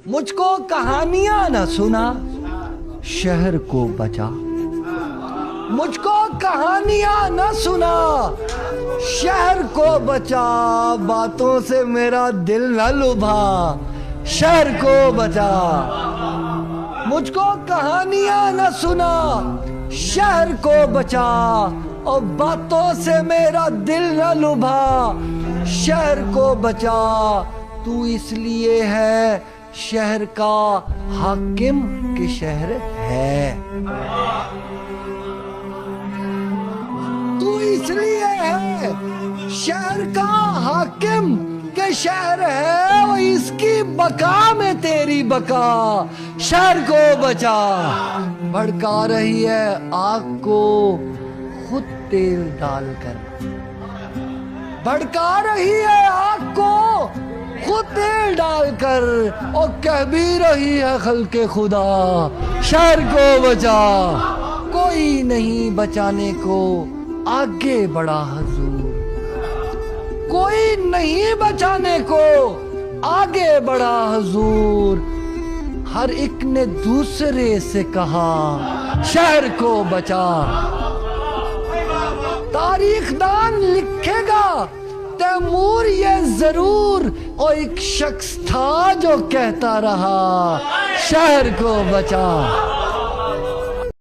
مجھ کو کہانیاں نہ سنا شہر کو بچا، مجھ کو کہانیاں نہ سنا شہر کو بچا، باتوں سے میرا دل نہ لبھا شہر کو بچا، مجھ کو کہانیاں نہ سنا شہر کو بچا، اور باتوں سے میرا دل نہ لبھا شہر کو بچا، تو اس لیے ہے شہر کا حاکم کہ شہر ہے، تو اس لیے ہے شہر کا حاکم کہ شہر ہے، وہ اس کی بقا میں تیری بقا شہر کو بچا، بھڑکا رہی ہے آگ کو خود تیل ڈال کر، بھڑکا رہی ہے آگ کو خود تیل ڈال کر، اور کہہ بھی رہی ہے خلق خدا شہر کو بچا، کوئی نہیں بچانے کو آگے بڑھا حضور، کوئی نہیں بچانے کو آگے بڑھا حضور، ہر ایک نے دوسرے سے کہا شہر کو بچا، تاریخ دان لکھے گا تیمور یہ ضرور، اور ایک شخص تھا جو کہتا رہا شہر کو بچا۔